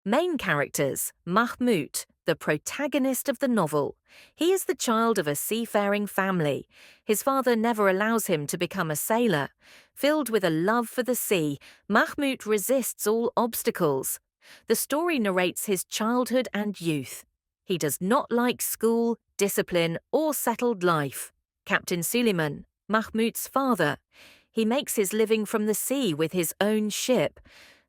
Main characters: Mahmut, the protagonist of the novel. He is the child of a seafaring family. His father never allows him to become a sailor. Filled with a love for the sea, Mahmut resists all obstacles. The story narrates his childhood and youth. He does not like school, discipline, or settled life. Captain Suleiman, Mahmut's father. He makes his living from the sea with his own ship.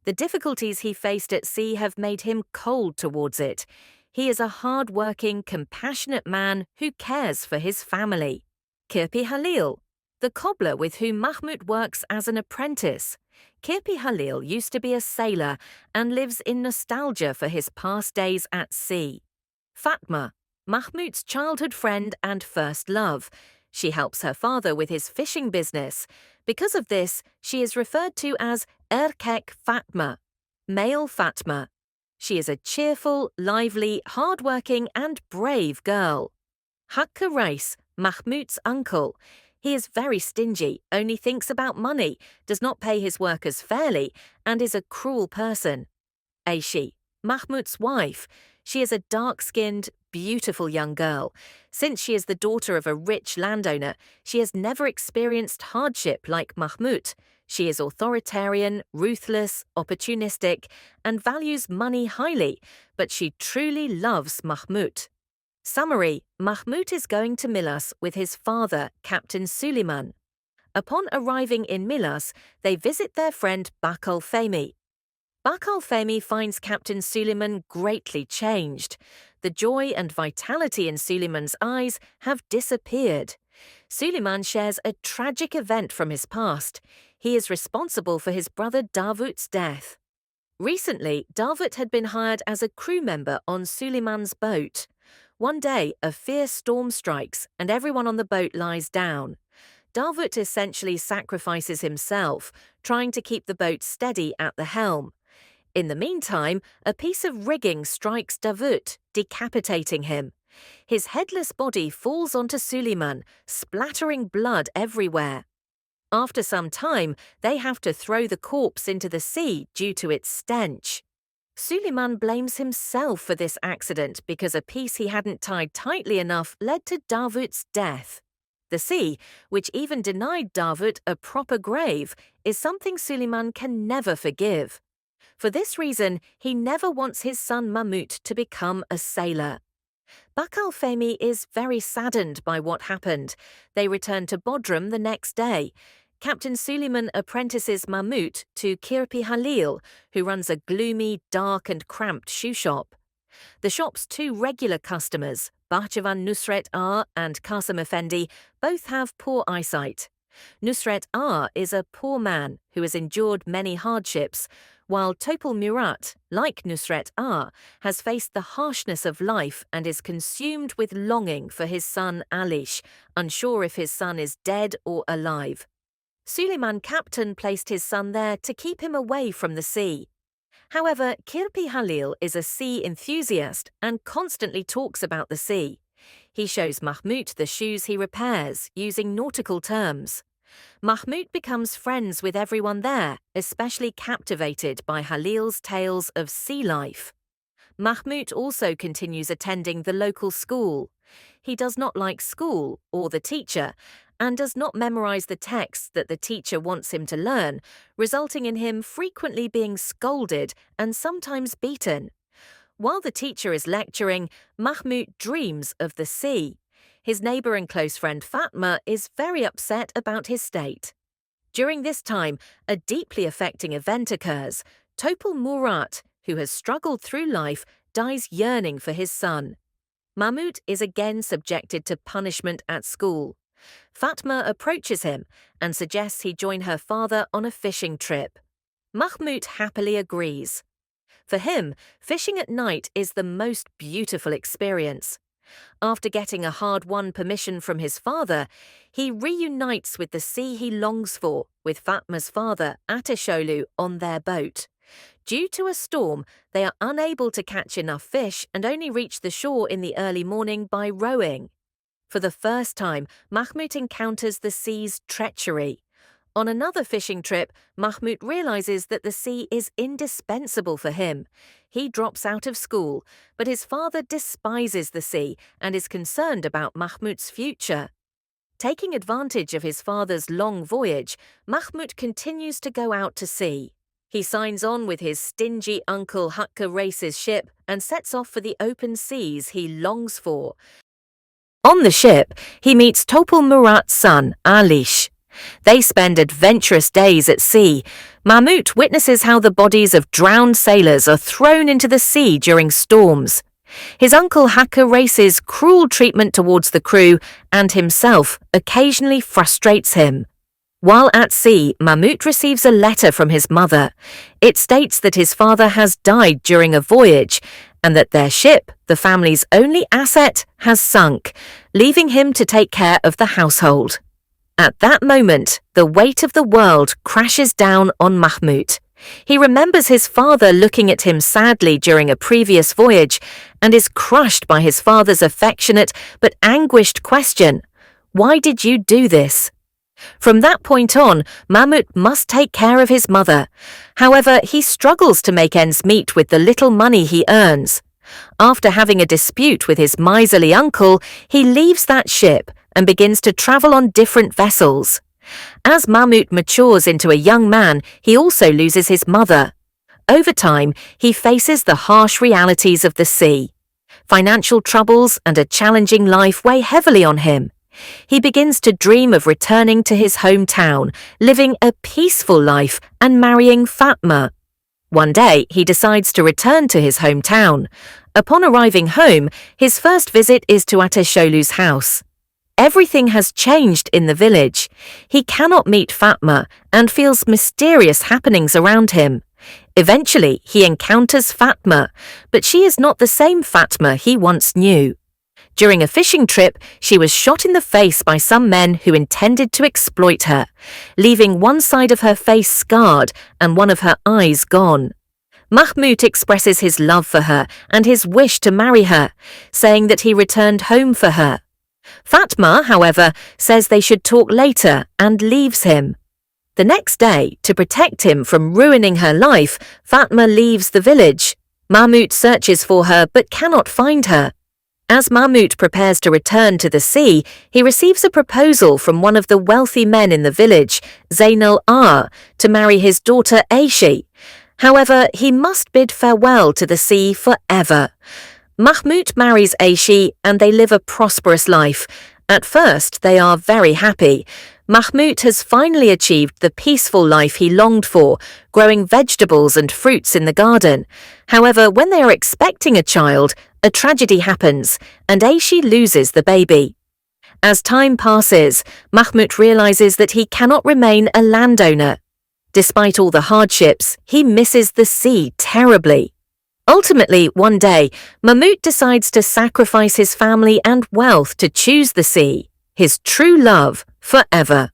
The difficulties he faced at sea have made him cold towards it. He is a hard-working, compassionate man who cares for his family. Kirpi Halil, the cobbler with whom Mahmut works as an apprentice. Kirpi Halil used to be a sailor and lives in nostalgia for his past days at sea. Fatma, Mahmut's childhood friend and first love. She helps her father with his fishing business. Because of this, she is referred to as Erkek Fatma, male Fatma. She is a cheerful, lively, hard-working and brave girl. Hakkı Reis, Mahmut's uncle. He is very stingy, only thinks about money, does not pay his workers fairly, and is a cruel person. Ayşe, Mahmut's wife. She is a dark-skinned, beautiful young girl. Since she is the daughter of a rich landowner, she has never experienced hardship like Mahmut. She is authoritarian, ruthless, opportunistic, and values money highly, but she truly loves Mahmut. Summary: Mahmut is going to Milas with his father, Captain Suleiman. Upon arriving in Milas, they visit their friend Bakal Fehmi. Bakal Fehmi finds Captain Suleiman greatly changed. The joy and vitality in Suleiman's eyes have disappeared. Suleiman shares a tragic event from his past. He is responsible for his brother Davut's death. Recently, Davut had been hired as a crew member on Suleiman's boat. One day, a fierce storm strikes and everyone on the boat lies down. Davut essentially sacrifices himself, trying to keep the boat steady at the helm. In the meantime, a piece of rigging strikes Davut, decapitating him. His headless body falls onto Suleiman, splattering blood everywhere. After some time, they have to throw the corpse into the sea due to its stench. Suleiman blames himself for this accident because a piece he hadn't tied tightly enough led to Davut's death. The sea, which even denied Davut a proper grave, is something Suleiman can never forgive. For this reason, he never wants his son Mahmut to become a sailor. Bakal Fehmi is very saddened by what happened. They return to Bodrum the next day. Captain Suleiman apprentices Mahmut to Kirpi Halil, who runs a gloomy, dark and cramped shoe shop. The shop's two regular customers, Bahçıvan Nusret Ağa and Kasım Efendi, both have poor eyesight. Nusret Ağa is a poor man who has endured many hardships, while Topal Murat, like Nusret Ağa, has faced the harshness of life and is consumed with longing for his son Alish, unsure if his son is dead or alive. Suleiman Captain placed his son there to keep him away from the sea. However, Kirpi Halil is a sea enthusiast and constantly talks about the sea. He shows Mahmut the shoes he repairs, using nautical terms. Mahmut becomes friends with everyone there, especially captivated by Halil's tales of sea life. Mahmut also continues attending the local school. He does not like school or the teacher, and does not memorize the texts that the teacher wants him to learn, resulting in him frequently being scolded and sometimes beaten. While the teacher is lecturing, Mahmut dreams of the sea. His neighbor and close friend Fatma is very upset about his state. During this time, a deeply affecting event occurs. Topal Murat, who has struggled through life, dies yearning for his son. Mahmut is again subjected to punishment at school. Fatma approaches him and suggests he join her father on a fishing trip. Mahmut happily agrees. For him, fishing at night is the most beautiful experience. After getting a hard-won permission from his father, he reunites with the sea he longs for, with Fatma's father, Ateşoğlu, on their boat. Due to a storm, they are unable to catch enough fish and only reach the shore in the early morning by rowing. For the first time, Mahmut encounters the sea's treachery. On another fishing trip, Mahmut realizes that the sea is indispensable for him. He drops out of school, but his father despises the sea and is concerned about Mahmut's future. Taking advantage of his father's long voyage, Mahmut continues to go out to sea. He signs on with his stingy uncle Hakkı Reis's ship and sets off for the open seas he longs for. On the ship, he meets Topal Murat's son, Alish. They spend adventurous days at sea. Mahmut witnesses how the bodies of drowned sailors are thrown into the sea during storms. His uncle Hakkı Reis's cruel treatment towards the crew and himself occasionally frustrates him. While at sea, Mahmut receives a letter from his mother. It states that his father has died during a voyage and that their ship, the family's only asset, has sunk, leaving him to take care of the household. At that moment, the weight of the world crashes down on Mahmut. He remembers his father looking at him sadly during a previous voyage and is crushed by his father's affectionate but anguished question, "Why did you do this?" From that point on, Mahmut must take care of his mother. However, he struggles to make ends meet with the little money he earns. After having a dispute with his miserly uncle, he leaves that ship and begins to travel on different vessels. As Mahmut matures into a young man, he also loses his mother. Over time, he faces the harsh realities of the sea. Financial troubles and a challenging life weigh heavily on him. He begins to dream of returning to his hometown, living a peaceful life and marrying Fatma. One day, he decides to return to his hometown. Upon arriving home, his first visit is to Ateşoğlu's house. Everything has changed in the village. He cannot meet Fatma and feels mysterious happenings around him. Eventually, he encounters Fatma, but she is not the same Fatma he once knew. During a fishing trip, she was shot in the face by some men who intended to exploit her, leaving one side of her face scarred and one of her eyes gone. Mahmut expresses his love for her and his wish to marry her, saying that he returned home for her. Fatma, however, says they should talk later and leaves him. The next day, to protect him from ruining her life, Fatma leaves the village. Mahmut searches for her but cannot find her. As Mahmut prepares to return to the sea, he receives a proposal from one of the wealthy men in the village, Zeynel Ağa, to marry his daughter Ayşe. However, he must bid farewell to the sea forever. Mahmut marries Ayşe and they live a prosperous life. At first, they are very happy. Mahmut has finally achieved the peaceful life he longed for, growing vegetables and fruits in the garden. However, when they are expecting a child, a tragedy happens, and Ayşe loses the baby. As time passes, Mahmut realizes that he cannot remain a landowner. Despite all the hardships, he misses the sea terribly. Ultimately, one day, Mahmut decides to sacrifice his family and wealth to choose the sea, his true love, forever.